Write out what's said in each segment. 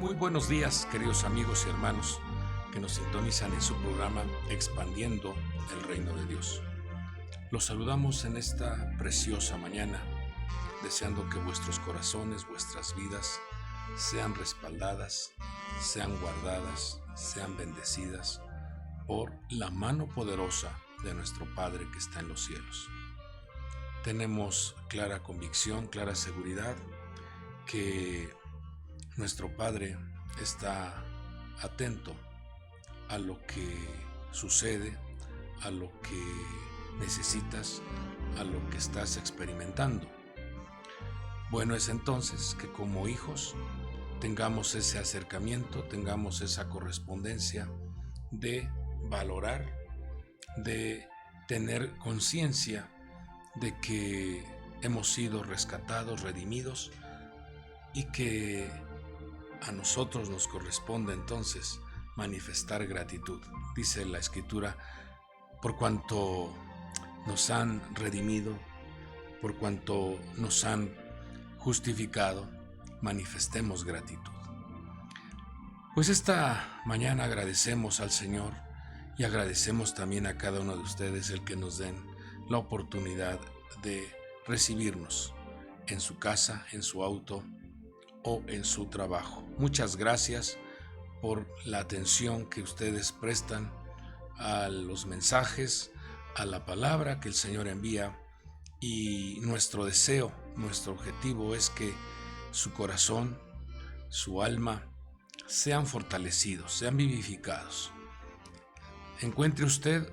Muy buenos días, queridos amigos y hermanos que nos sintonizan en su programa Expandiendo el Reino de Dios. Los saludamos en esta preciosa mañana, deseando que vuestros corazones, vuestras vidas sean respaldadas, sean guardadas, sean bendecidas por la mano poderosa de nuestro Padre que está en los cielos. Tenemos clara convicción, clara seguridad que nuestro Padre está atento a lo que sucede, a lo que necesitas, a lo que estás experimentando. Bueno es entonces que como hijos tengamos ese acercamiento, tengamos esa correspondencia de valorar, de tener conciencia de que hemos sido rescatados, redimidos, y que a nosotros nos corresponde entonces manifestar gratitud. Dice la Escritura, por cuanto nos han redimido, por cuanto nos han justificado, manifestemos gratitud. Pues esta mañana agradecemos al Señor y agradecemos también a cada uno de ustedes el que nos den la oportunidad de recibirnos en su casa, en su auto o en su trabajo. Muchas gracias por la atención que ustedes prestan a los mensajes, a la palabra que el Señor envía, y nuestro deseo, nuestro objetivo es que su corazón, su alma sean fortalecidos, sean vivificados. Encuentre usted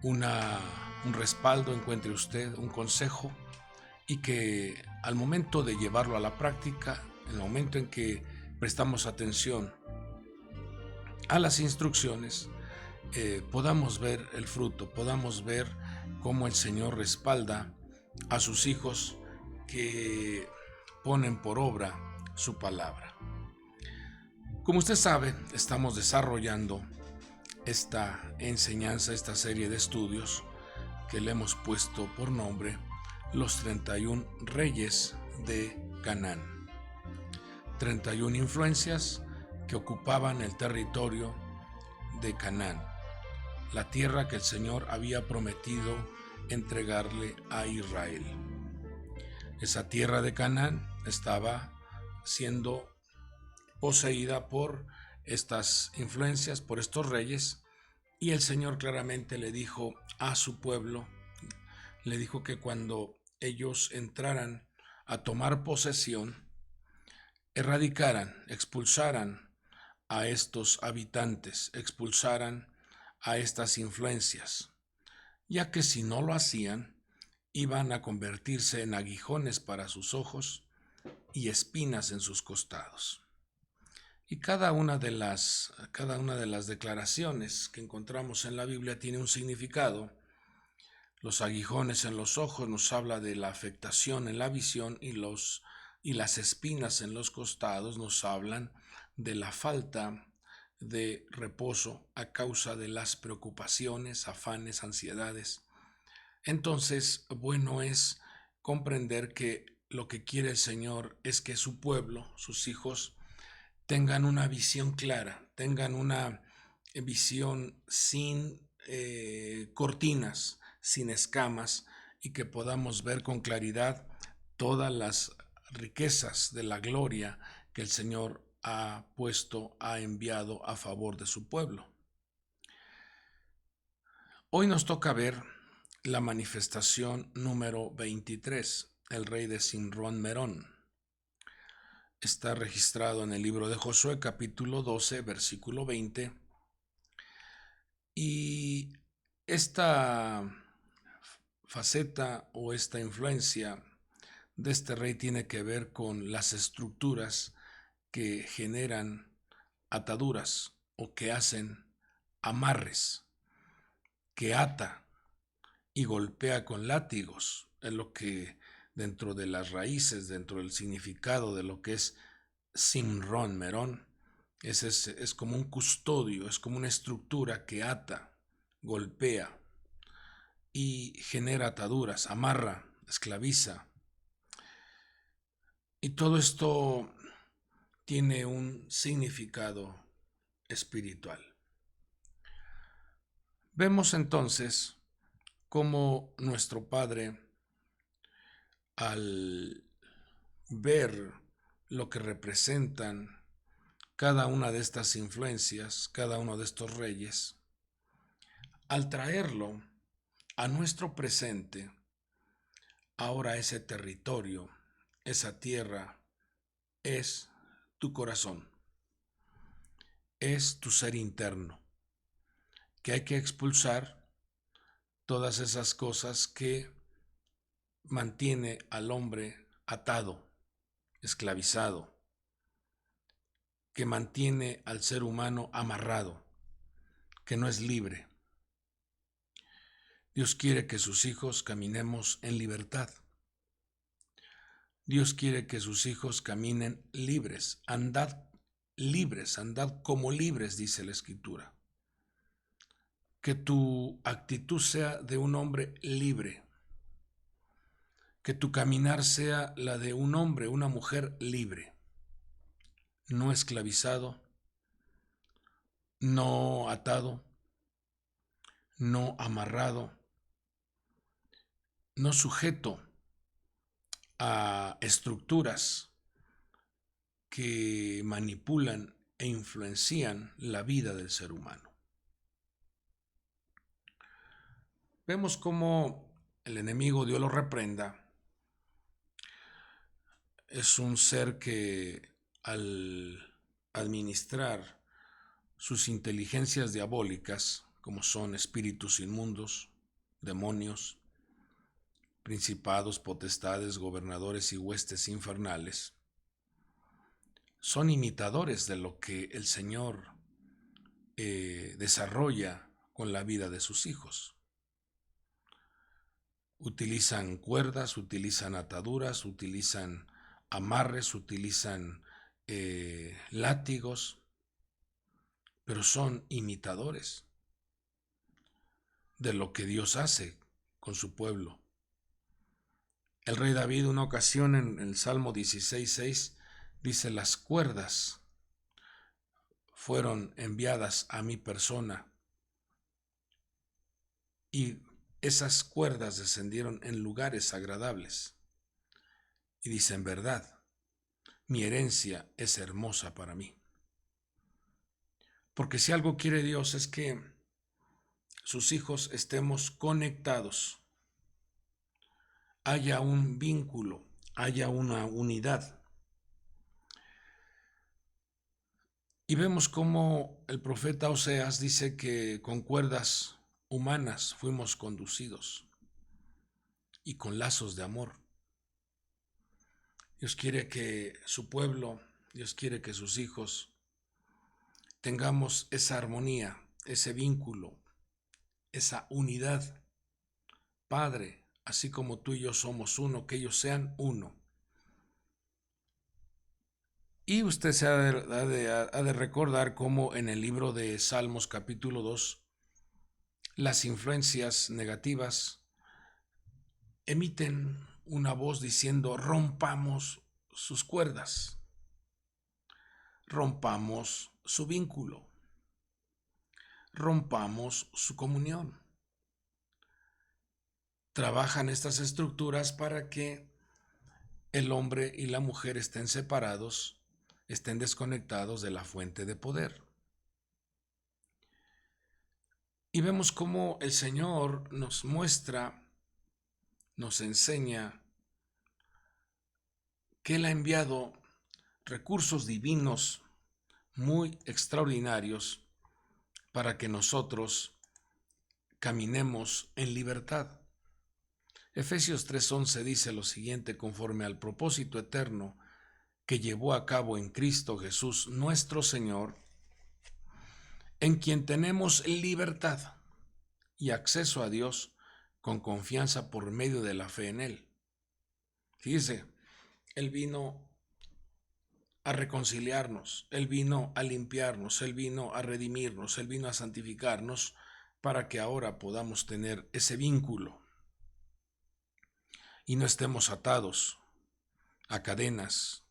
un respaldo, encuentre usted un consejo, y que al momento de llevarlo a la práctica, en el momento en que prestamos atención a las instrucciones, podamos ver el fruto, podamos ver cómo el Señor respalda a sus hijos que ponen por obra su palabra. Como usted sabe, estamos desarrollando esta enseñanza, esta serie de estudios que le hemos puesto por nombre Los 31 Reyes de Canaán. 31 influencias que ocupaban el territorio de Canaán, la tierra que el Señor había prometido entregarle a Israel. Esa tierra de Canaán estaba siendo poseída por estas influencias, por estos reyes, y el Señor claramente le dijo a su pueblo, le dijo que cuando ellos entraran a tomar posesión, erradicaran, expulsaran a estos habitantes, expulsaran a estas influencias, ya que si no lo hacían, iban a convertirse en aguijones para sus ojos y espinas en sus costados. Y cada una de las declaraciones que encontramos en la Biblia tiene un significado. Los aguijones en los ojos nos habla de la afectación en la visión, y las espinas en los costados nos hablan de la falta de reposo a causa de las preocupaciones, afanes, ansiedades. Entonces, bueno es comprender que lo que quiere el Señor es que su pueblo, sus hijos, tengan una visión clara, tengan una visión sin cortinas, sin escamas, y que podamos ver con claridad todas las riquezas de la gloria que el Señor ha enviado a favor de su pueblo. Hoy nos toca ver la manifestación número 23, el rey de Simrón Merón. Está registrado en el libro de Josué, capítulo 12, versículo 20. Y esta faceta o esta influencia de este rey tiene que ver con las estructuras que generan ataduras o que hacen amarres, que ata y golpea con látigos. Es lo que dentro de las raíces, dentro del significado de lo que es Simrón Merón, es como un custodio, es como una estructura que ata, golpea y genera ataduras, amarra, esclaviza. Y todo esto tiene un significado espiritual. Vemos entonces cómo nuestro Padre, al ver lo que representan cada una de estas influencias, cada uno de estos reyes, al traerlo a nuestro presente, ahora ese territorio, esa tierra, es tu corazón, es tu ser interno, que hay que expulsar todas esas cosas que mantiene al hombre atado, esclavizado, que mantiene al ser humano amarrado, que no es libre. Dios quiere que sus hijos caminemos en libertad. Dios quiere que sus hijos caminen libres, andad como libres, dice la Escritura. Que tu actitud sea de un hombre libre, que tu caminar sea la de un hombre, una mujer libre, no esclavizado, no atado, no amarrado, no sujeto a estructuras que manipulan e influencian la vida del ser humano. Vemos cómo el enemigo, Dios lo reprenda, es un ser que al administrar sus inteligencias diabólicas, como son espíritus inmundos, demonios, principados, potestades, gobernadores y huestes infernales, son imitadores de lo que el Señor desarrolla con la vida de sus hijos. Utilizan cuerdas, utilizan ataduras, utilizan amarres, utilizan látigos, pero son imitadores de lo que Dios hace con su pueblo. El rey David, una ocasión en el Salmo 16:6, dice: las cuerdas fueron enviadas a mi persona y esas cuerdas descendieron en lugares agradables. Y dice: en verdad, mi herencia es hermosa para mí. Porque si algo quiere Dios es que sus hijos estemos conectados, haya un vínculo, haya una unidad. Y vemos cómo el profeta Oseas dice que con cuerdas humanas fuimos conducidos y con lazos de amor. Dios quiere que su pueblo, Dios quiere que sus hijos tengamos esa armonía, ese vínculo, esa unidad. Padre, así como tú y yo somos uno, que ellos sean uno. Y usted se ha de recordar cómo en el libro de Salmos capítulo 2, las influencias negativas emiten una voz diciendo: rompamos sus cuerdas, rompamos su vínculo, rompamos su comunión. Trabajan estas estructuras para que el hombre y la mujer estén separados, estén desconectados de la fuente de poder. Y vemos cómo el Señor nos muestra, nos enseña que Él ha enviado recursos divinos muy extraordinarios para que nosotros caminemos en libertad. Efesios 3:11 dice lo siguiente: conforme al propósito eterno que llevó a cabo en Cristo Jesús nuestro Señor, en quien tenemos libertad y acceso a Dios con confianza por medio de la fe en Él. Fíjese, Él vino a reconciliarnos, Él vino a limpiarnos, Él vino a redimirnos, Él vino a santificarnos para que ahora podamos tener ese vínculo y no estemos atados a cadenas,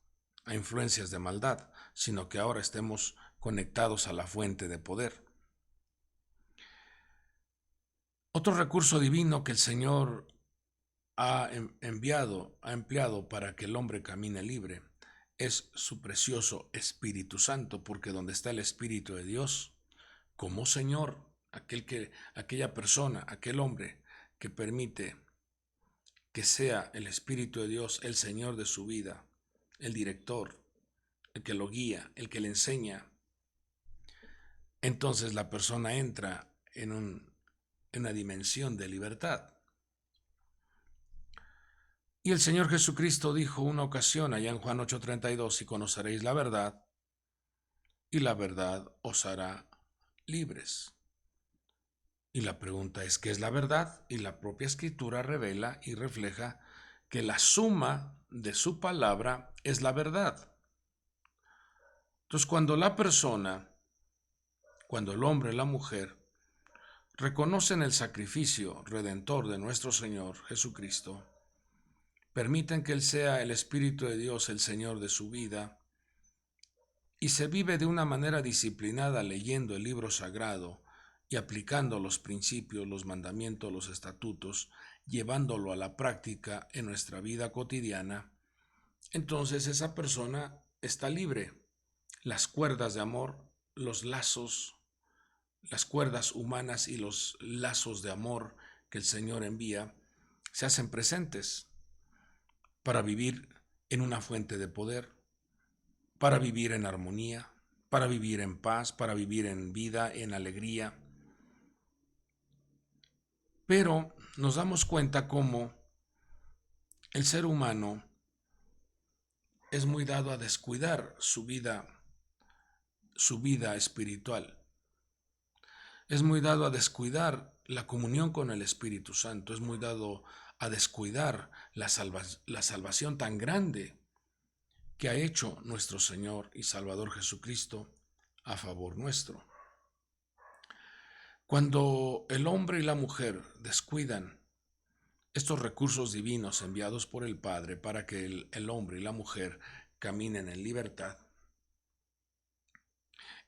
a influencias de maldad, sino que ahora estemos conectados a la fuente de poder. Otro recurso divino que el Señor ha empleado para que el hombre camine libre es su precioso Espíritu Santo, porque donde está el Espíritu de Dios, como Señor, aquella persona, aquel hombre que permite que sea el Espíritu de Dios el Señor de su vida, el director, el que lo guía, el que le enseña, entonces la persona entra en una dimensión de libertad. Y el Señor Jesucristo dijo una ocasión allá en Juan 8:32, y conoceréis la verdad, y la verdad os hará libres. Y la pregunta es, ¿qué es la verdad? Y la propia Escritura revela y refleja que la suma de su palabra es la verdad. Entonces, cuando el hombre y la mujer reconocen el sacrificio redentor de nuestro Señor Jesucristo, permiten que Él sea el Espíritu de Dios, el Señor de su vida, y se vive de una manera disciplinada leyendo el libro sagrado y aplicando los principios, los mandamientos, los estatutos, llevándolo a la práctica en nuestra vida cotidiana, entonces esa persona está libre. Las cuerdas de amor, los lazos, las cuerdas humanas y los lazos de amor que el Señor envía se hacen presentes para vivir en una fuente de poder, para vivir en armonía, para vivir en paz, para vivir en vida, en alegría. Pero nos damos cuenta cómo el ser humano es muy dado a descuidar su vida espiritual. Es muy dado a descuidar la comunión con el Espíritu Santo. Es muy dado a descuidar la salvación tan grande que ha hecho nuestro Señor y Salvador Jesucristo a favor nuestro. Cuando el hombre y la mujer descuidan estos recursos divinos enviados por el Padre para que el hombre y la mujer caminen en libertad,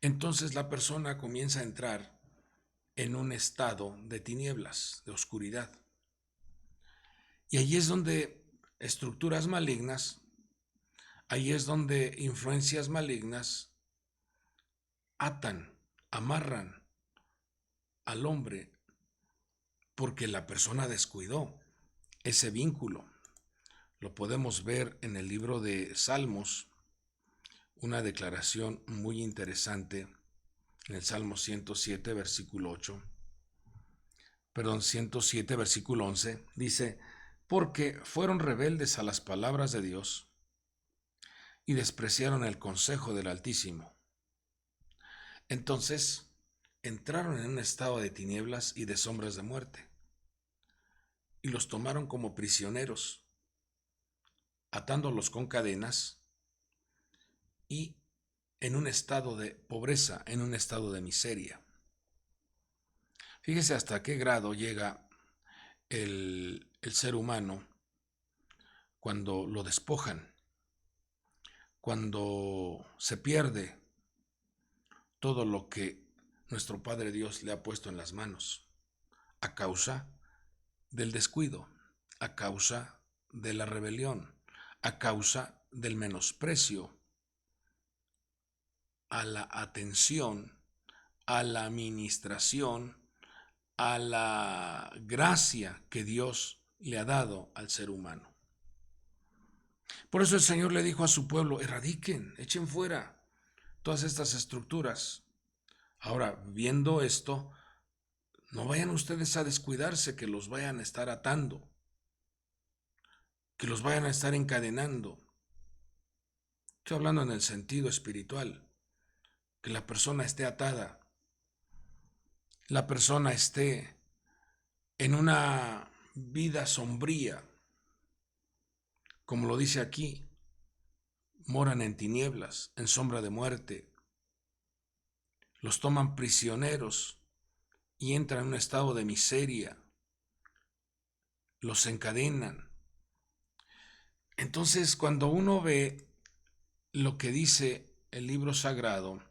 entonces la persona comienza a entrar en un estado de tinieblas, de oscuridad. Y allí es donde estructuras malignas, ahí es donde influencias malignas atan, amarran al hombre, porque la persona descuidó ese vínculo. Lo podemos ver en el libro de Salmos, una declaración muy interesante en el Salmo 107, versículo 11, dice: porque fueron rebeldes a las palabras de Dios y despreciaron el consejo del Altísimo. Entonces entraron en un estado de tinieblas y de sombras de muerte, y los tomaron como prisioneros, atándolos con cadenas y en un estado de pobreza, en un estado de miseria. Fíjese hasta qué grado llega el ser humano cuando lo despojan, cuando se pierde todo lo que nuestro Padre Dios le ha puesto en las manos, a causa del descuido, a causa de la rebelión, a causa del menosprecio a la atención, a la administración, a la gracia que Dios le ha dado al ser humano. Por eso el Señor le dijo a su pueblo: erradiquen, echen fuera todas estas estructuras. Ahora, viendo esto, no vayan ustedes a descuidarse, que los vayan a estar atando, que los vayan a estar encadenando. Estoy hablando en el sentido espiritual, que la persona esté atada, la persona esté en una vida sombría, como lo dice aquí, moran en tinieblas, en sombra de muerte, los toman prisioneros y entran en un estado de miseria, los encadenan. Entonces, cuando uno ve lo que dice el libro sagrado,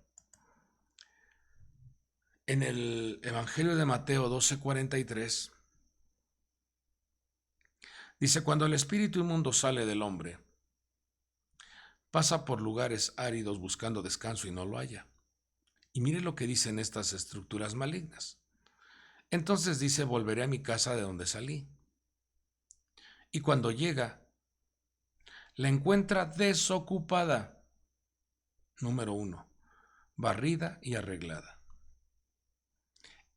en el Evangelio de Mateo 12:43, dice: cuando el espíritu inmundo sale del hombre, pasa por lugares áridos buscando descanso y no lo halla. Y mire lo que dicen estas estructuras malignas. Entonces dice: volveré a mi casa de donde salí. Y cuando llega, la encuentra desocupada. Número 1, barrida y arreglada.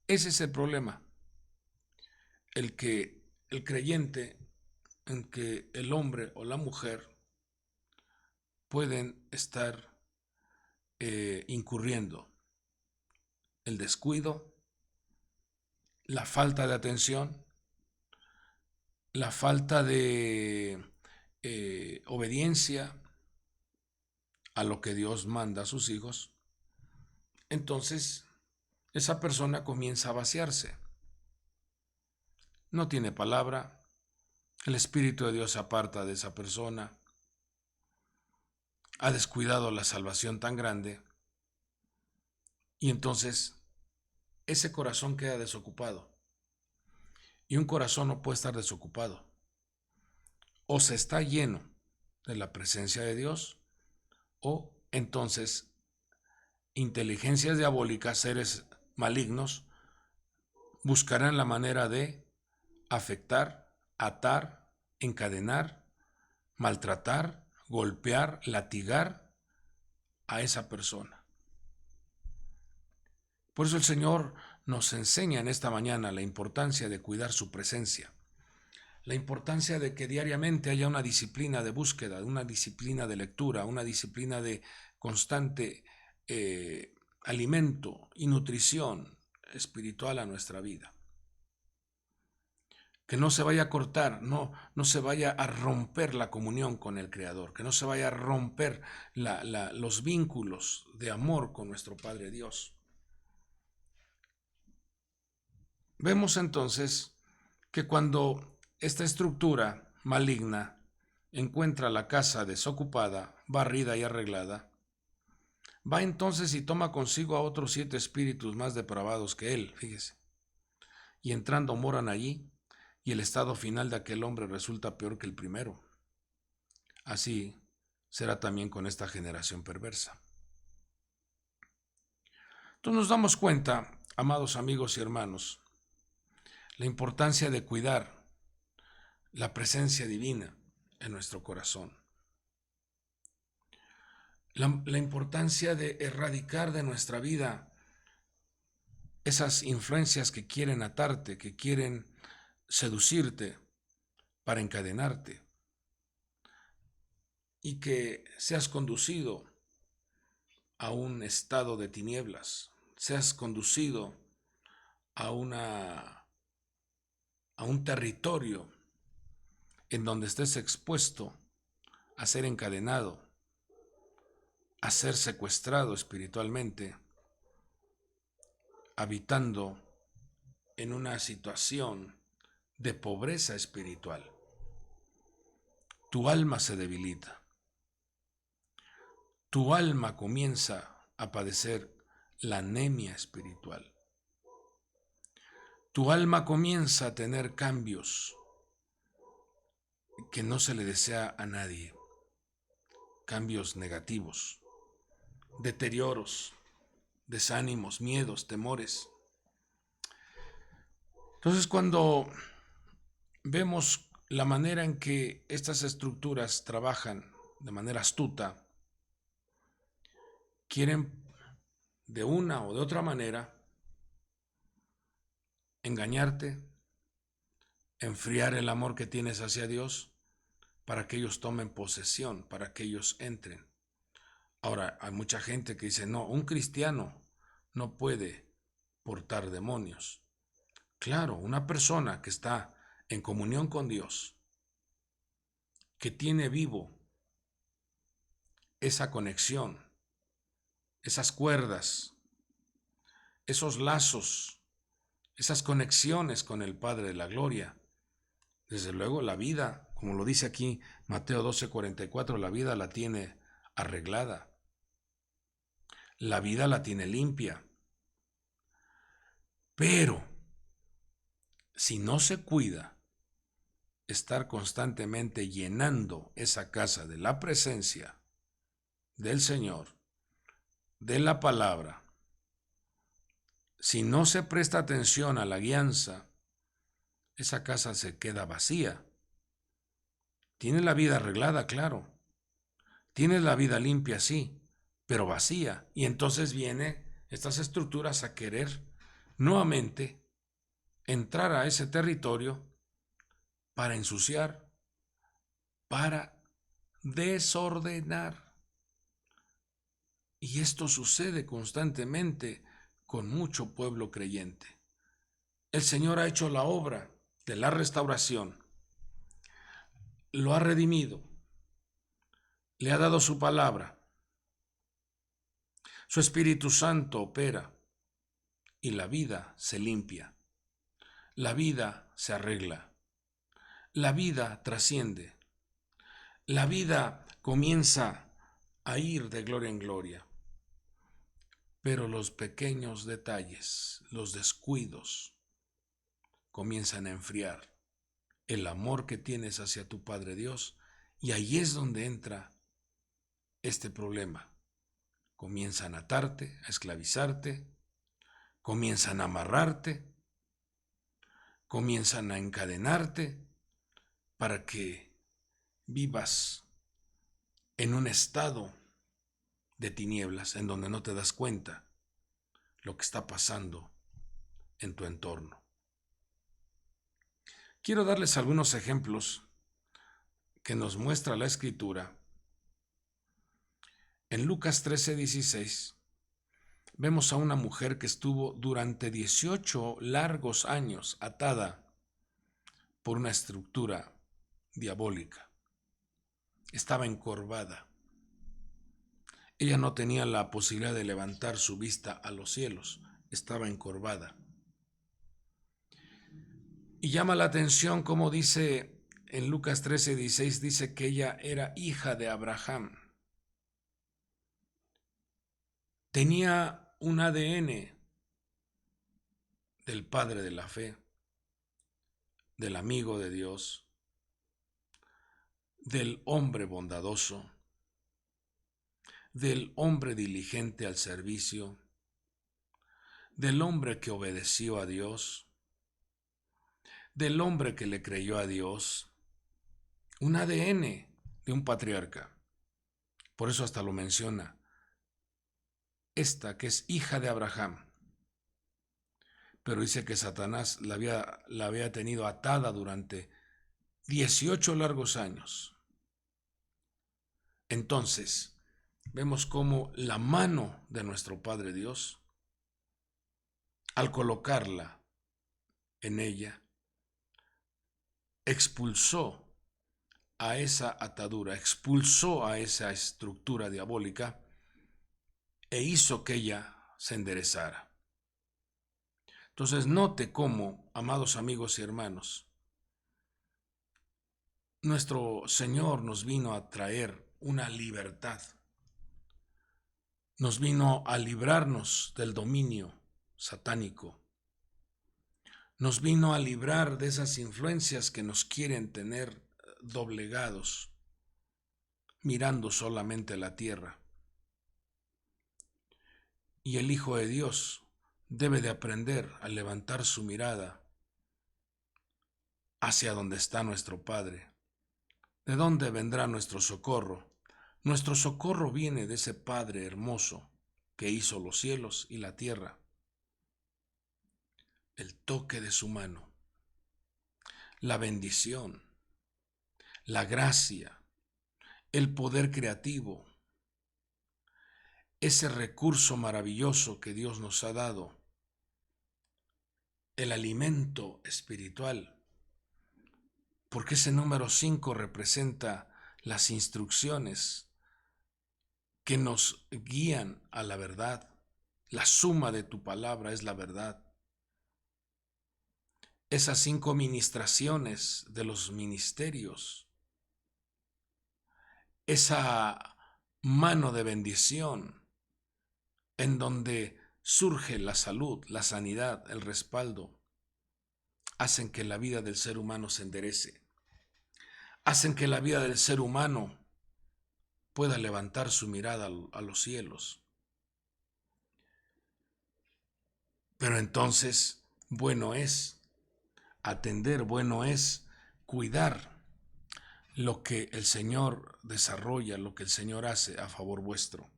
Ese es el problema. El creyente, en que el hombre o la mujer pueden estar incurriendo el descuido, la falta de atención, la falta de obediencia a lo que Dios manda a sus hijos. Entonces esa persona comienza a vaciarse. No tiene palabra, el Espíritu de Dios se aparta de esa persona, ha descuidado la salvación tan grande, y entonces ese corazón queda desocupado. Y un corazón no puede estar desocupado. O se está lleno de la presencia de Dios, o entonces inteligencias diabólicas, seres malignos, buscarán la manera de afectar, atar, encadenar, maltratar, golpear, latigar a esa persona. Por eso el Señor nos enseña en esta mañana la importancia de cuidar su presencia, la importancia de que diariamente haya una disciplina de búsqueda, una disciplina de lectura, una disciplina de constante alimento y nutrición espiritual a nuestra vida. Que no se vaya a cortar, no se vaya a romper la comunión con el Creador, que no se vaya a romper los vínculos de amor con nuestro Padre Dios. Vemos entonces que cuando esta estructura maligna encuentra la casa desocupada, barrida y arreglada, va entonces y toma consigo a otros 7 espíritus más depravados que él, fíjese, y entrando moran allí, y el estado final de aquel hombre resulta peor que el primero. Así será también con esta generación perversa. Entonces nos damos cuenta, amados amigos y hermanos, la importancia de cuidar la presencia divina en nuestro corazón. La importancia de erradicar de nuestra vida esas influencias que quieren atarte, que quieren seducirte para encadenarte, y que seas conducido a un estado de tinieblas, seas conducido a un territorio en donde estés expuesto a ser encadenado, a ser secuestrado espiritualmente, habitando en una situación de pobreza espiritual. Tu alma se debilita. Tu alma comienza a padecer la anemia espiritual. Tu alma comienza a tener cambios que no se le desea a nadie, cambios negativos, deterioros, desánimos, miedos, temores. Entonces, cuando vemos la manera en que estas estructuras trabajan de manera astuta, quieren de una o de otra manera engañarte, enfriar el amor que tienes hacia Dios para que ellos tomen posesión, para que ellos entren. Ahora, hay mucha gente que dice: no, un cristiano no puede portar demonios. Claro, una persona que está en comunión con Dios, que tiene vivo esa conexión, esas cuerdas, esos lazos, esas conexiones con el Padre de la Gloria, desde luego la vida, como lo dice aquí Mateo 12:44, la vida la tiene arreglada. la vida la tiene limpia. Pero si no se cuida, estar constantemente llenando esa casa de la presencia del Señor, de la palabra, si no se presta atención a la guianza, esa casa se queda vacía. Tiene la vida arreglada, claro. Tiene la vida limpia, sí, pero vacía. Y entonces vienen estas estructuras a querer nuevamente entrar a ese territorio para ensuciar, para desordenar. Y esto sucede constantemente con mucho pueblo creyente. El Señor ha hecho la obra de la restauración, lo ha redimido, le ha dado su palabra, su Espíritu Santo opera y la vida se limpia, la vida se arregla, la vida trasciende, la vida comienza a ir de gloria en gloria. Pero los pequeños detalles, los descuidos, comienzan a enfriar el amor que tienes hacia tu Padre Dios, y ahí es donde entra este problema. Comienzan a atarte, a esclavizarte, comienzan a amarrarte, comienzan a encadenarte para que vivas en un estado de tinieblas en donde no te das cuenta lo que está pasando en tu entorno. Quiero darles algunos ejemplos que nos muestra la Escritura. En Lucas 13:16 vemos a una mujer que estuvo durante 18 largos años atada por una estructura diabólica. Estaba encorvada. Ella no tenía la posibilidad de levantar su vista a los cielos. Estaba encorvada. Y llama la atención como dice en Lucas 13:16, dice que ella era hija de Abraham. Tenía un ADN del padre de la fe, del amigo de Dios, del hombre bondadoso, del hombre diligente al servicio, del hombre que obedeció a Dios, del hombre que le creyó a Dios, un ADN de un patriarca. Por eso hasta lo menciona, esta que es hija de Abraham. Pero dice que Satanás la había tenido atada durante 18 largos años. Entonces, vemos cómo la mano de nuestro Padre Dios, al colocarla en ella, expulsó a esa atadura, expulsó a esa estructura diabólica e hizo que ella se enderezara. Entonces, note cómo, amados amigos y hermanos, nuestro Señor nos vino a traer una libertad. Nos vino a librarnos del dominio satánico. Nos vino a librar de esas influencias que nos quieren tener doblegados, mirando solamente la tierra. Y el Hijo de Dios debe de aprender a levantar su mirada hacia donde está nuestro Padre. ¿De dónde vendrá nuestro socorro? Nuestro socorro viene de ese Padre hermoso que hizo los cielos y la tierra. El toque de su mano, la bendición, la gracia, el poder creativo, ese recurso maravilloso que Dios nos ha dado, el alimento espiritual, porque ese número 5 representa las instrucciones que nos guían a la verdad. La suma de tu palabra es la verdad. Esas 5 ministraciones de los ministerios, esa mano de bendición, en donde surge la salud, la sanidad, el respaldo, hacen que la vida del ser humano se enderece, hacen que la vida del ser humano pueda levantar su mirada a los cielos. Pero entonces, bueno es atender, bueno es cuidar lo que el Señor desarrolla, lo que el Señor hace a favor vuestro.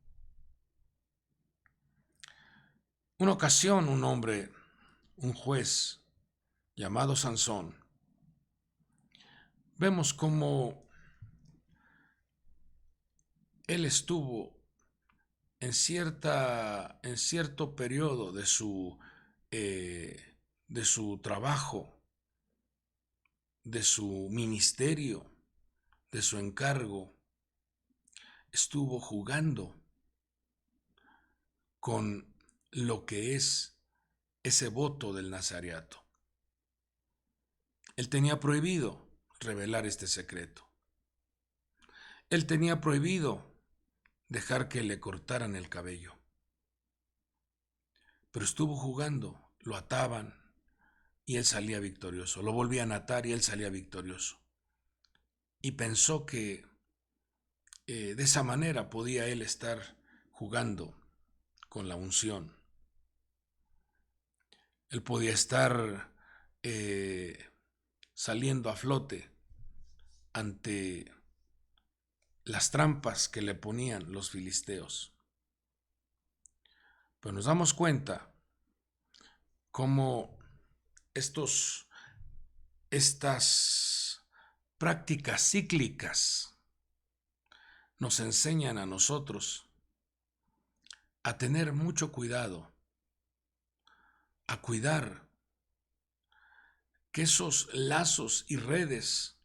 Una ocasión, un hombre, un juez llamado Sansón, vemos cómo él estuvo en cierto periodo de su trabajo, de su ministerio, de su encargo, estuvo jugando con lo que es ese voto del nazareato. Él tenía prohibido revelar este secreto. Él tenía prohibido dejar que le cortaran el cabello. Pero estuvo jugando, lo ataban y él salía victorioso. Lo volvían a atar y él salía victorioso. Y pensó que de esa manera podía él estar jugando con la unción. Él podía estar saliendo a flote ante las trampas que le ponían los filisteos. Pero nos damos cuenta cómo estas prácticas cíclicas nos enseñan a nosotros a tener mucho cuidado, a cuidar que esos lazos y redes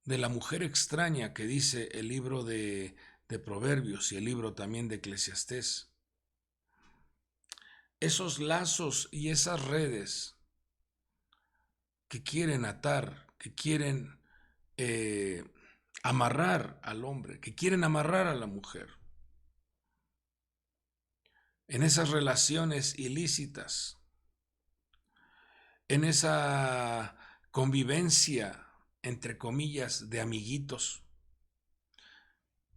de la mujer extraña que dice el libro de Proverbios y el libro también de Eclesiastés, esos lazos y esas redes que quieren atar, que quieren amarrar al hombre, que quieren amarrar a la mujer, en esas relaciones ilícitas, en esa convivencia, entre comillas, de amiguitos.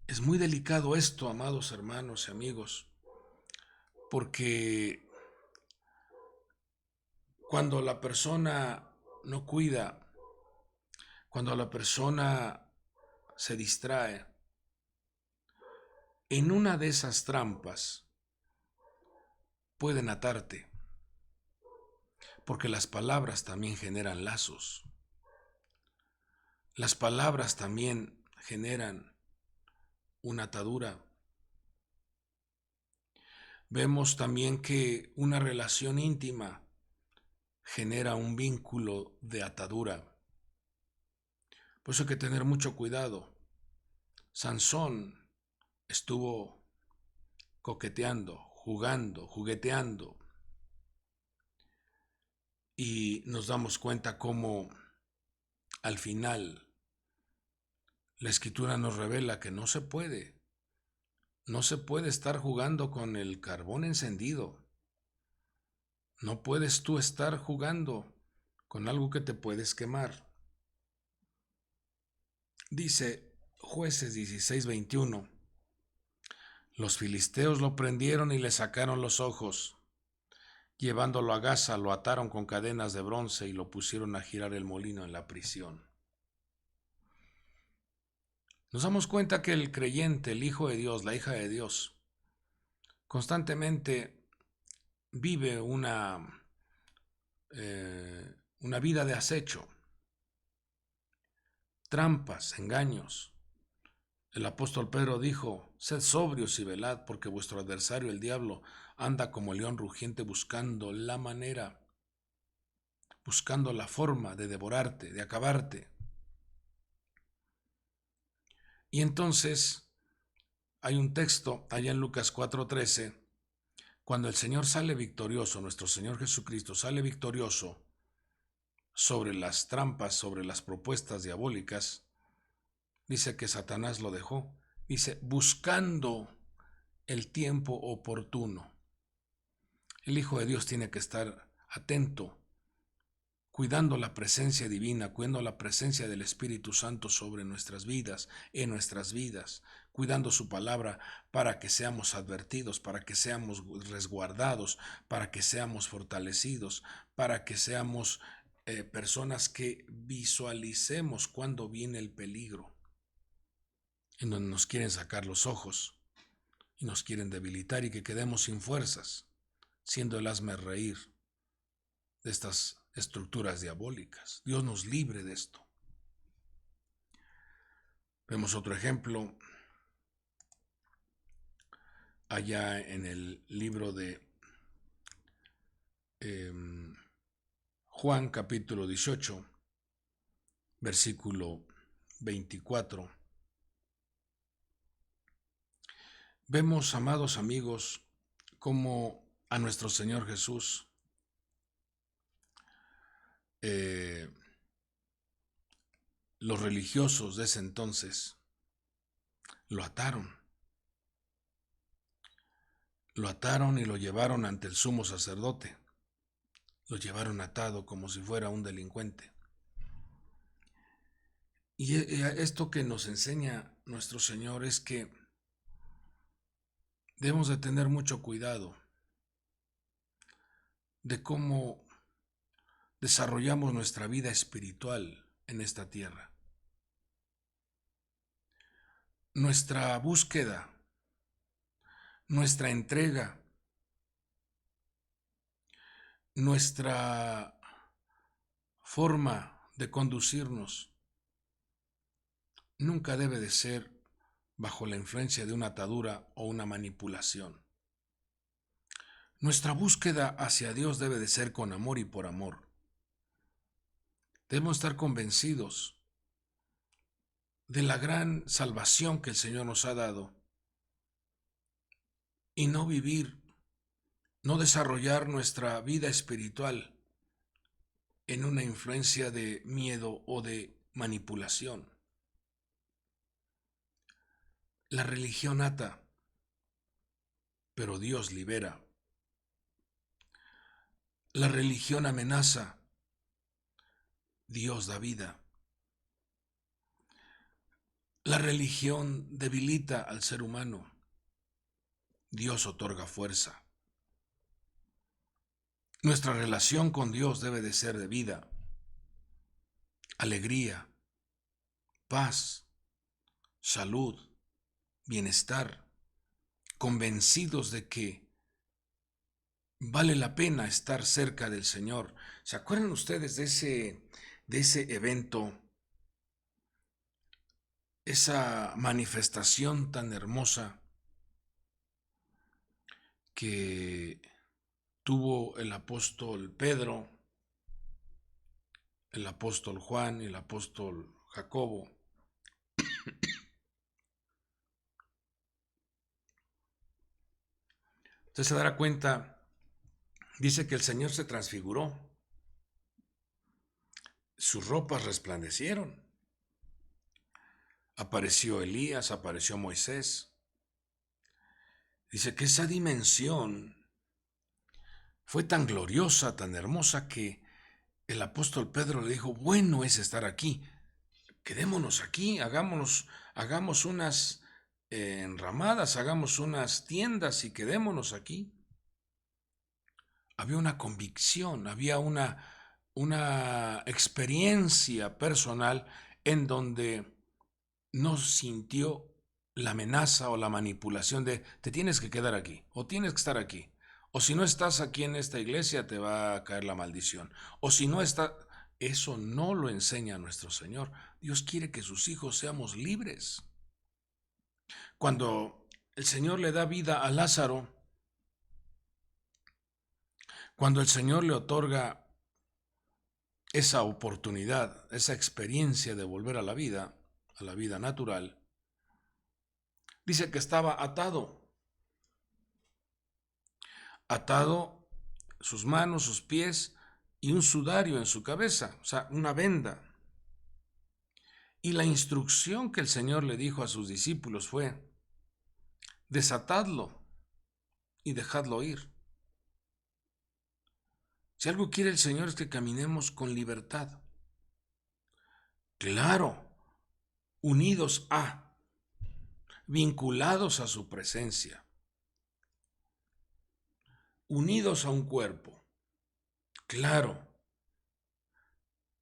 Es muy delicado esto, amados hermanos y amigos, porque cuando la persona no cuida, cuando la persona se distrae, en una de esas trampas pueden atarte, porque las palabras también generan lazos. Las palabras también generan una atadura. Vemos también que una relación íntima genera un vínculo de atadura. Por eso hay que tener mucho cuidado. Sansón estuvo coqueteando, jugando, jugueteando, y nos damos cuenta cómo al final la Escritura nos revela que no se puede estar jugando con el carbón encendido. No puedes tú estar jugando con algo que te puedes quemar. Dice Jueces 16:21, los filisteos lo prendieron y le sacaron los ojos. Llevándolo a Gaza, lo ataron con cadenas de bronce y lo pusieron a girar el molino en la prisión. Nos damos cuenta que el creyente, el hijo de Dios, la hija de Dios, constantemente vive una vida de acecho, trampas, engaños. El apóstol Pedro dijo, sed sobrios y velad, porque vuestro adversario, el diablo, anda como león rugiente buscando la manera, buscando la forma de devorarte, de acabarte. Y entonces hay un texto allá en Lucas 4:13, cuando el Señor sale victorioso, nuestro Señor Jesucristo sale victorioso sobre las trampas, sobre las propuestas diabólicas, dice que Satanás lo dejó, dice, buscando el tiempo oportuno. El Hijo de Dios tiene que estar atento, cuidando la presencia divina, cuidando la presencia del Espíritu Santo sobre nuestras vidas, en nuestras vidas, cuidando su palabra para que seamos advertidos, para que seamos resguardados, para que seamos fortalecidos, para que seamos personas que visualicemos cuando viene el peligro, en donde nos quieren sacar los ojos y nos quieren debilitar y que quedemos sin fuerzas, siendo el hazmerreír de estas estructuras diabólicas. Dios nos libre de esto. Vemos otro ejemplo allá en el libro de Juan capítulo 18, versículo 24. Vemos, amados amigos, cómo a nuestro Señor Jesús los religiosos de ese entonces lo ataron y lo llevaron ante el sumo sacerdote. Lo llevaron atado como si fuera un delincuente. Y esto que nos enseña nuestro Señor es que debemos de tener mucho cuidado de cómo desarrollamos nuestra vida espiritual en esta tierra. Nuestra búsqueda, nuestra entrega, nuestra forma de conducirnos nunca debe de ser bajo la influencia de una atadura o una manipulación. Nuestra búsqueda hacia Dios debe de ser con amor y por amor. Debemos estar convencidos de la gran salvación que el Señor nos ha dado y no desarrollar nuestra vida espiritual en una influencia de miedo o de manipulación. La religión ata, pero Dios libera. La religión amenaza, Dios da vida. La religión debilita al ser humano, Dios otorga fuerza. Nuestra relación con Dios debe de ser de vida, alegría, paz, salud, bienestar, convencidos de que vale la pena estar cerca del Señor. ¿Se acuerdan ustedes de ese evento, esa manifestación tan hermosa que tuvo el apóstol Pedro, el apóstol Juan y el apóstol Jacobo? Usted se dará cuenta, dice que el Señor se transfiguró, sus ropas resplandecieron, apareció Elías, apareció Moisés. Dice que esa dimensión fue tan gloriosa, tan hermosa, que el apóstol Pedro le dijo: bueno es estar aquí, quedémonos aquí, hagamos unas enramadas, hagamos unas tiendas y quedémonos aquí. Había una convicción, había una experiencia personal en donde no sintió la amenaza o la manipulación de te tienes que quedar aquí o tienes que estar aquí, o si no estás aquí en esta iglesia te va a caer la maldición, o si no está. Eso no lo enseña nuestro Señor. Dios quiere que sus hijos seamos libres. Cuando el Señor le da vida a Lázaro, cuando el Señor le otorga esa oportunidad, esa experiencia de volver a la vida natural, dice que estaba atado sus manos, sus pies y un sudario en su cabeza, o sea, una venda. Y la instrucción que el Señor le dijo a sus discípulos fue: desatadlo y dejadlo ir. Si algo quiere el Señor es que caminemos con libertad. Claro, unidos vinculados a su presencia, unidos a un cuerpo, claro,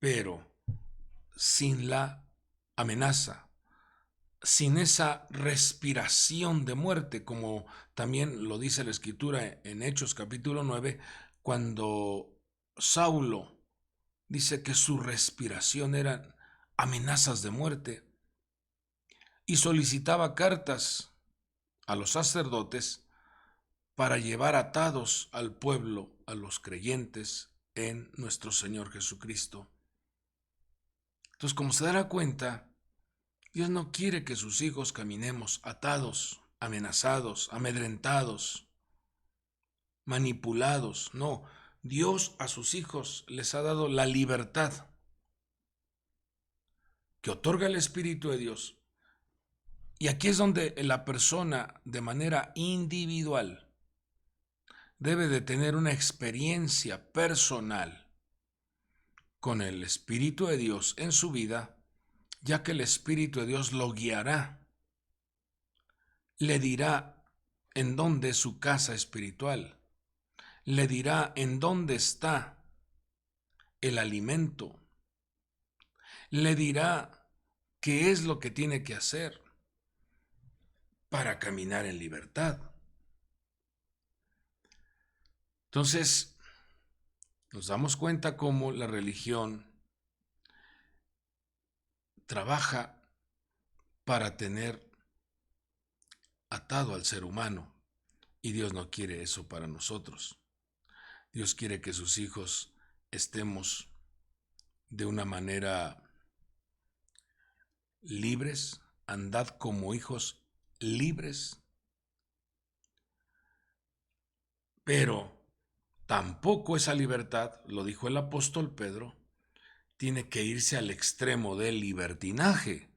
pero sin la amenaza, sin esa respiración de muerte, como también lo dice la Escritura en Hechos capítulo 9, cuando Saulo dice que su respiración eran amenazas de muerte y solicitaba cartas a los sacerdotes para llevar atados al pueblo, a los creyentes en nuestro Señor Jesucristo. Entonces, como se dará cuenta, Dios no quiere que sus hijos caminemos atados, amenazados, amedrentados, manipulados. No, Dios a sus hijos les ha dado la libertad que otorga el Espíritu de Dios. Y aquí es donde la persona, de manera individual, debe de tener una experiencia personal con el Espíritu de Dios en su vida, ya que el Espíritu de Dios lo guiará, le dirá en dónde es su casa espiritual, le dirá en dónde está el alimento, le dirá qué es lo que tiene que hacer para caminar en libertad. Entonces, nos damos cuenta cómo la religión trabaja para tener atado al ser humano, y Dios no quiere eso para nosotros. Dios quiere que sus hijos estemos de una manera libres, andad como hijos libres, pero tampoco esa libertad, lo dijo el apóstol Pedro, tiene que irse al extremo del libertinaje.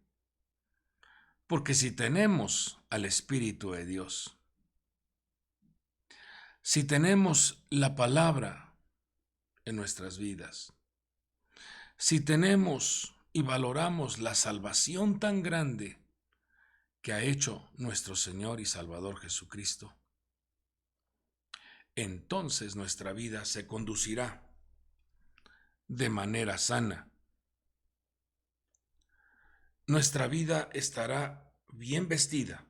Porque si tenemos al Espíritu de Dios, si tenemos la palabra en nuestras vidas, si tenemos y valoramos la salvación tan grande que ha hecho nuestro Señor y Salvador Jesucristo, entonces nuestra vida se conducirá de manera sana. Nuestra vida estará bien vestida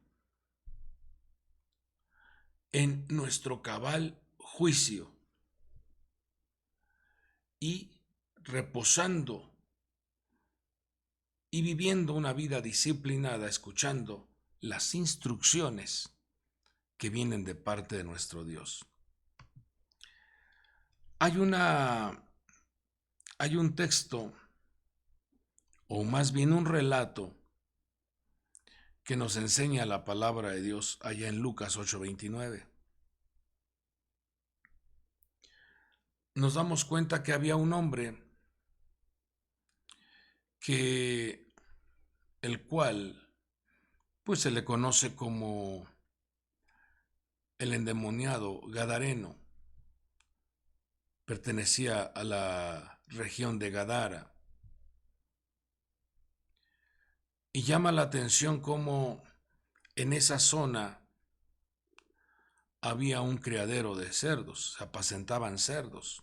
en nuestro cabal juicio y reposando y viviendo una vida disciplinada, escuchando las instrucciones que vienen de parte de nuestro Dios. Hay un texto, o más bien un relato, que nos enseña la palabra de Dios allá en Lucas 8:29. Nos damos cuenta que había un hombre el cual pues se le conoce como el endemoniado gadareno. Pertenecía a la región de Gadara. Y llama la atención cómo en esa zona había un criadero de cerdos, se apacentaban cerdos.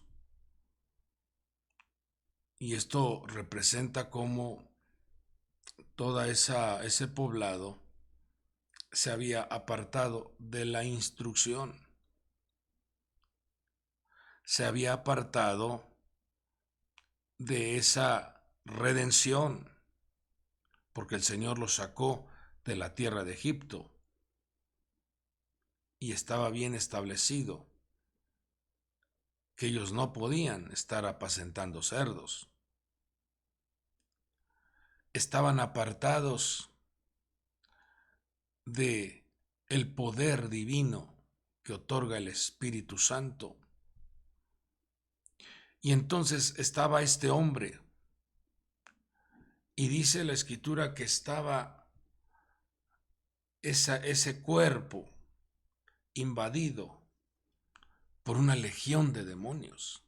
Y esto representa cómo toda ese poblado se había apartado de la instrucción, se había apartado de esa redención, porque el Señor los sacó de la tierra de Egipto y estaba bien establecido que ellos no podían estar apacentando cerdos. Estaban apartados de el poder divino que otorga el Espíritu Santo. Y entonces estaba este hombre, y dice la Escritura que estaba ese cuerpo invadido por una legión de demonios.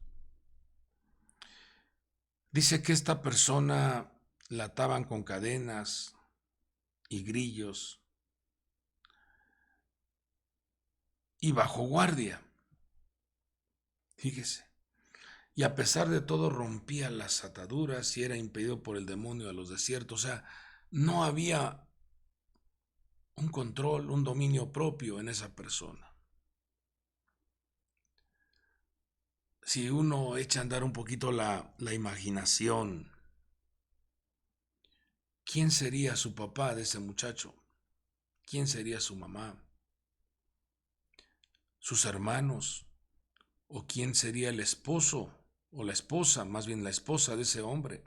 Dice que esta persona la ataban con cadenas y grillos y bajo guardia. Fíjese. Y a pesar de todo rompía las ataduras y era impedido por el demonio a los desiertos. O sea, no había un control, un dominio propio en esa persona. Si uno echa a andar un poquito la imaginación, ¿quién sería su papá de ese muchacho? ¿Quién sería su mamá? ¿Sus hermanos? ¿O quién sería el esposo o la esposa, más bien la esposa de ese hombre?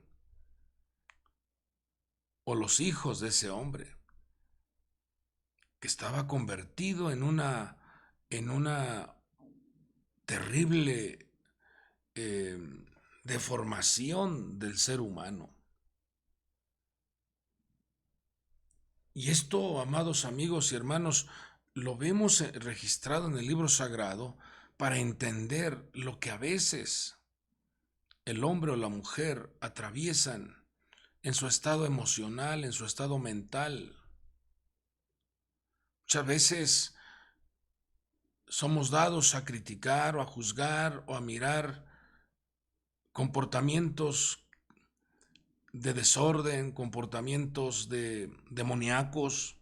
¿O los hijos de ese hombre? Que estaba convertido en una terrible deformación del ser humano. Y esto, amados amigos y hermanos, lo vemos registrado en el libro sagrado para entender lo que a veces el hombre o la mujer atraviesan en su estado emocional, en su estado mental. Muchas veces somos dados a criticar o a juzgar o a mirar comportamientos de desorden, comportamientos demoníacos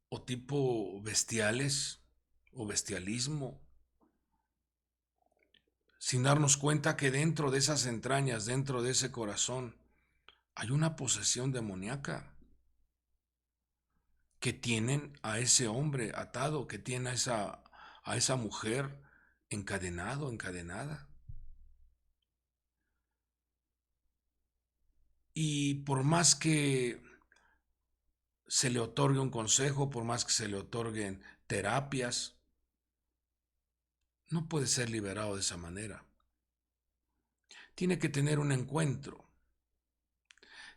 o tipo bestiales o bestialismo, sin darnos cuenta que dentro de esas entrañas, dentro de ese corazón, hay una posesión demoníaca que tienen a ese hombre atado, que tiene a esa mujer encadenado, encadenada. Y por más que se le otorgue un consejo, por más que se le otorguen terapias, no puede ser liberado de esa manera. Tiene que tener un encuentro,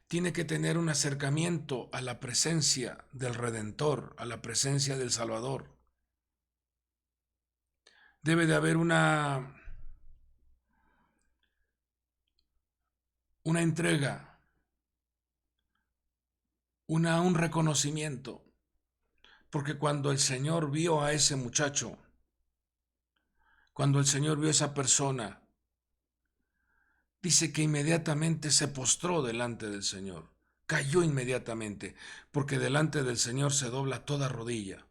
tiene que tener un acercamiento a la presencia del Redentor, a la presencia del Salvador. Debe de haber una entrega, un reconocimiento, porque cuando el Señor vio a ese muchacho, cuando el Señor vio a esa persona, dice que inmediatamente se postró delante del Señor, cayó inmediatamente, porque delante del Señor se dobla toda rodilla.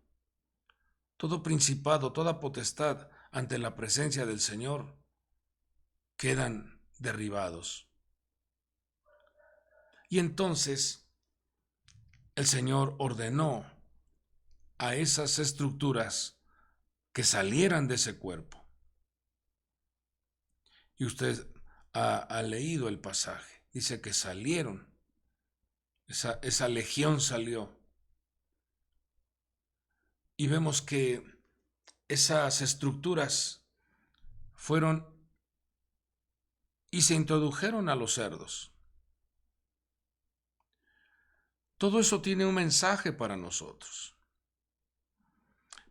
Todo principado, toda potestad ante la presencia del Señor quedan derribados. Y entonces el Señor ordenó a esas estructuras que salieran de ese cuerpo. Y usted ha leído el pasaje. Dice que salieron. Esa legión salió. Y vemos que esas estructuras fueron y se introdujeron a los cerdos. Todo eso tiene un mensaje para nosotros,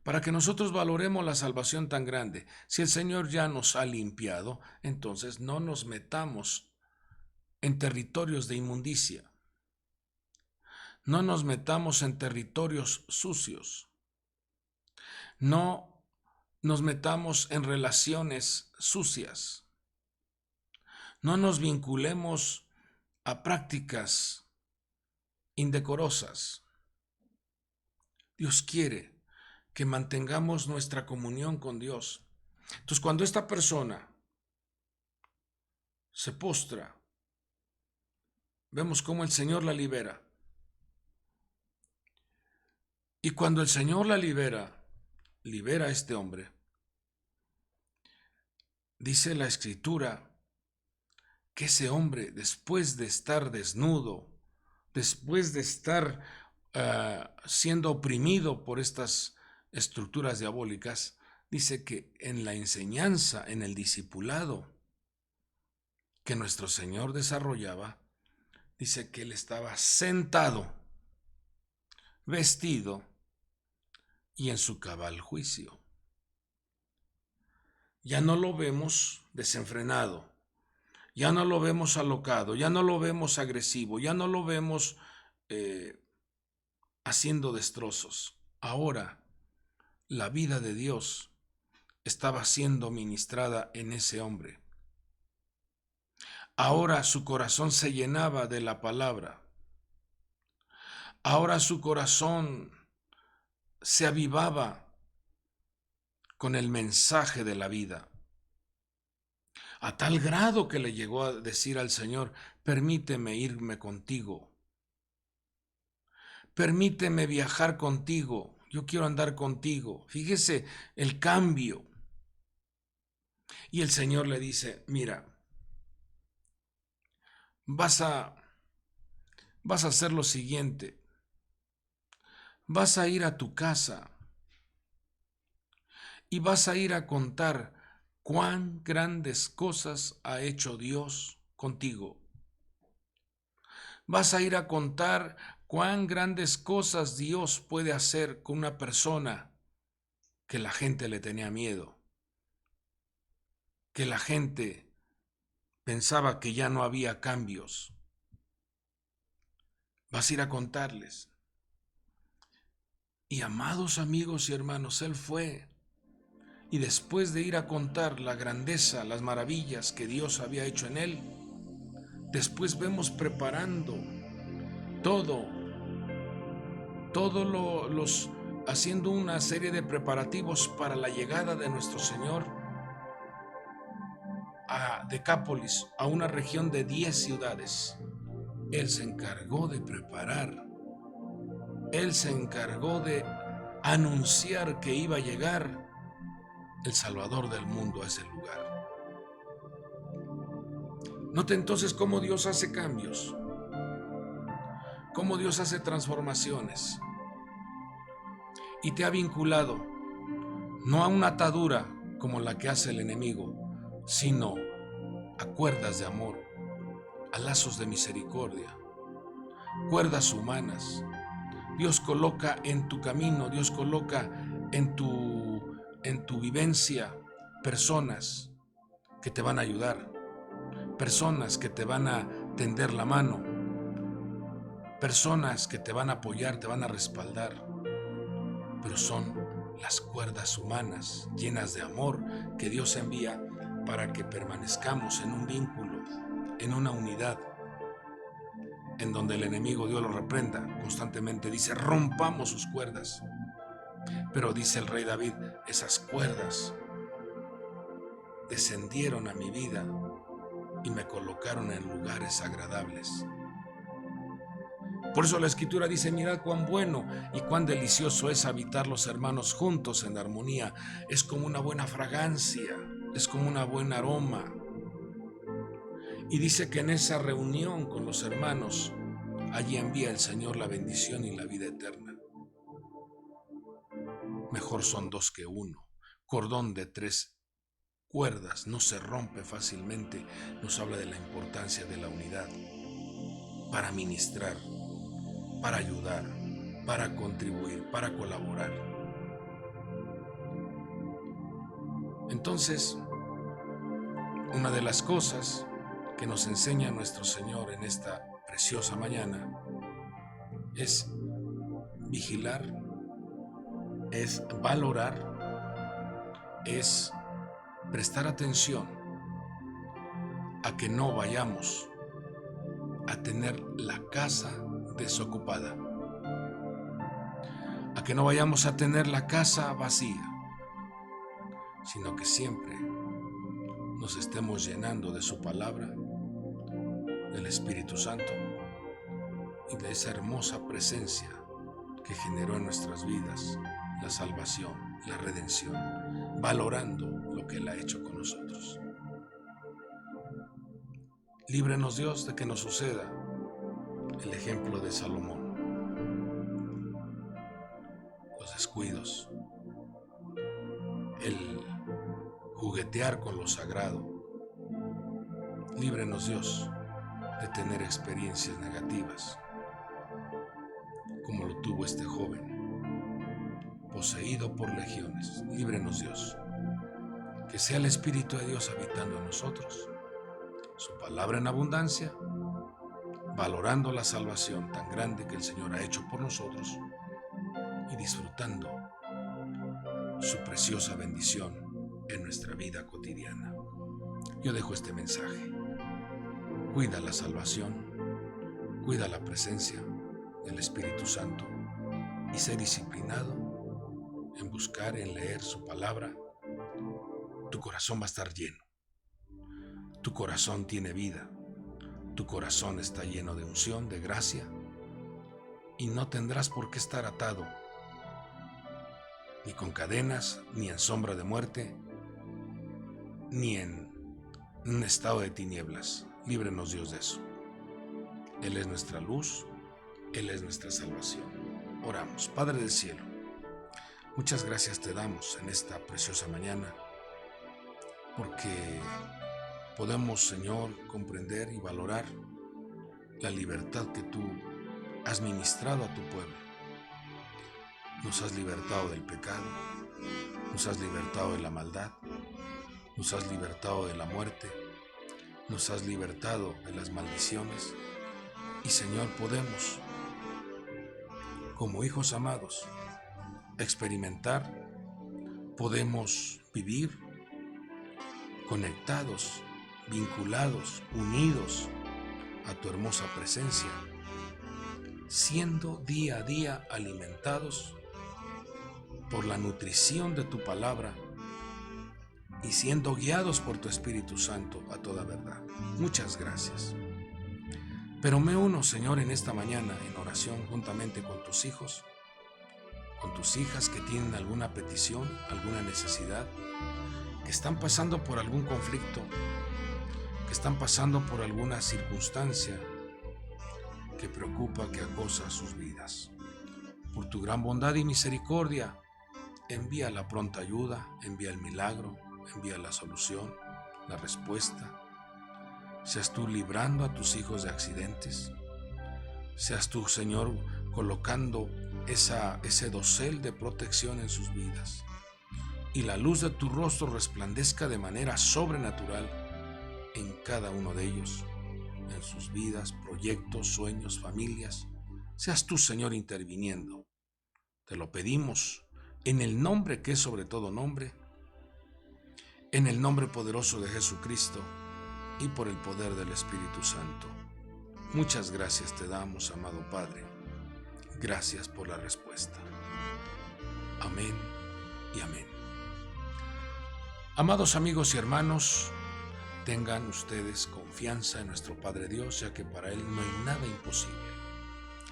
para que nosotros valoremos la salvación tan grande. Si el Señor ya nos ha limpiado, entonces no nos metamos en territorios de inmundicia. No nos metamos en territorios sucios. No nos metamos en relaciones sucias. No nos vinculemos a prácticas indecorosas. Dios quiere que mantengamos nuestra comunión con Dios. Entonces, cuando esta persona se postra, vemos cómo el Señor la libera. Y cuando el Señor la libera a este hombre, dice la Escritura que ese hombre, después de estar desnudo, después de estar siendo oprimido por estas estructuras diabólicas, dice que en la enseñanza, en el discipulado que nuestro Señor desarrollaba, dice que él estaba sentado vestido y en su cabal juicio. Ya no lo vemos desenfrenado, ya no lo vemos alocado, ya no lo vemos agresivo, ya no lo vemos haciendo destrozos. Ahora la vida de Dios estaba siendo ministrada en ese hombre. Ahora su corazón se llenaba de la palabra. Ahora su corazón se avivaba con el mensaje de la vida, a tal grado que le llegó a decir al Señor: permíteme irme contigo, permíteme viajar contigo, yo quiero andar contigo. Fíjese el cambio. Y el Señor le dice: mira, vas a hacer lo siguiente, vas a ir a tu casa y vas a ir a contar cuán grandes cosas ha hecho Dios contigo. Vas a ir a contar cuán grandes cosas Dios puede hacer con una persona que la gente le tenía miedo, que la gente pensaba que ya no había cambios. Vas a ir a contarles. Y amados amigos y hermanos, él fue. Y después de ir a contar la grandeza, las maravillas que Dios había hecho en él, después vemos preparando haciendo una serie de preparativos para la llegada de nuestro Señor a Decápolis, a una región de 10 ciudades. Él se encargó de preparar, él se encargó de anunciar que iba a llegar el Salvador del mundo a ese lugar. Note entonces cómo Dios hace cambios, cómo Dios hace transformaciones, y te ha vinculado no a una atadura como la que hace el enemigo, sino a cuerdas de amor, a lazos de misericordia, cuerdas humanas. Dios coloca en tu camino, Dios coloca en tu vivencia personas que te van a ayudar, personas que te van a tender la mano, personas que te van a apoyar, te van a respaldar, pero son las cuerdas humanas llenas de amor que Dios envía para que permanezcamos en un vínculo, en una unidad, en donde el enemigo, Dios lo reprenda, constantemente dice: rompamos sus cuerdas. Pero dice el rey David: esas cuerdas descendieron a mi vida y me colocaron en lugares agradables. Por eso la Escritura dice: mirad cuán bueno y cuán delicioso es habitar los hermanos juntos en armonía. Es como una buena fragancia, es como un buen aroma. Y dice que en esa reunión con los hermanos, allí envía el Señor la bendición y la vida eterna. Mejor son dos que uno. Cordón de 3 cuerdas no se rompe fácilmente. Nos habla de la importancia de la unidad para ministrar, para ayudar, para contribuir, para colaborar. Entonces, una de las cosas que nos enseña nuestro Señor en esta preciosa mañana es vigilar, es valorar, es prestar atención a que no vayamos a tener la casa desocupada, a que no vayamos a tener la casa vacía, sino que siempre nos estemos llenando de su palabra, del Espíritu Santo y de esa hermosa presencia que generó en nuestras vidas la salvación, la redención, valorando lo que Él ha hecho con nosotros. Líbrenos, Dios, de que nos suceda el ejemplo de Salomón, los descuidos, el juguetear con lo sagrado. Líbrenos, Dios, de tener experiencias negativas, como lo tuvo tuvo este joven, poseído por legiones. Líbrenos, Dios. Que sea el Espíritu de Dios habitando en nosotros, su palabra en abundancia, valorando la salvación tan grande que el Señor ha hecho por nosotros y disfrutando su preciosa bendición en nuestra vida cotidiana. Yo dejo este mensaje. Cuida la salvación, cuida la presencia del Espíritu Santo y sé disciplinado en buscar, en leer su palabra. Tu corazón va a estar lleno. Tu corazón tiene vida. Tu corazón está lleno de unción, de gracia, y no tendrás por qué estar atado, ni con cadenas, ni en sombra de muerte, ni en un estado de tinieblas. Líbrenos, Dios, de eso. Él es nuestra luz, Él es nuestra salvación. Oramos. Padre del cielo, muchas gracias te damos en esta preciosa mañana, porque podemos, Señor, comprender y valorar la libertad que tú has ministrado a tu pueblo. Nos has libertado del pecado, nos has libertado de la maldad, nos has libertado de la muerte, nos has libertado de las maldiciones. Y, Señor, podemos, como hijos amados, experimentar, podemos vivir conectados, vinculados, unidos a tu hermosa presencia, siendo día a día alimentados por la nutrición de tu palabra y siendo guiados por tu Espíritu Santo a toda verdad. Muchas gracias. Pero me uno, Señor, en esta mañana en oración juntamente con tus hijos, con tus hijas que tienen alguna petición, alguna necesidad, que están pasando por algún conflicto, que están pasando por alguna circunstancia que preocupa, que acosa sus vidas. Por tu gran bondad y misericordia, envía la pronta ayuda, envía el milagro, envía la solución, la respuesta. Seas tú librando a tus hijos de accidentes. Seas tú, Señor, colocando ese dosel de protección en sus vidas. Y la luz de tu rostro resplandezca de manera sobrenatural en cada uno de ellos, en sus vidas, proyectos, sueños, familias. Seas tú, Señor, interviniendo. Te lo pedimos en el nombre que es sobre todo nombre, en el nombre poderoso de Jesucristo y por el poder del Espíritu Santo. Muchas gracias te damos, amado Padre. Gracias por la respuesta. Amén y amén. Amados amigos y hermanos, tengan ustedes confianza en nuestro Padre Dios, ya que para Él no hay nada imposible.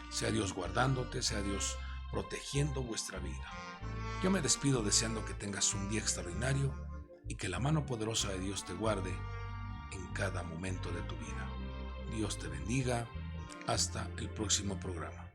Sea Dios guardándote, sea Dios protegiendo vuestra vida. Yo me despido deseando que tengas un día extraordinario y que la mano poderosa de Dios te guarde en cada momento de tu vida. Dios te bendiga. Hasta el próximo programa.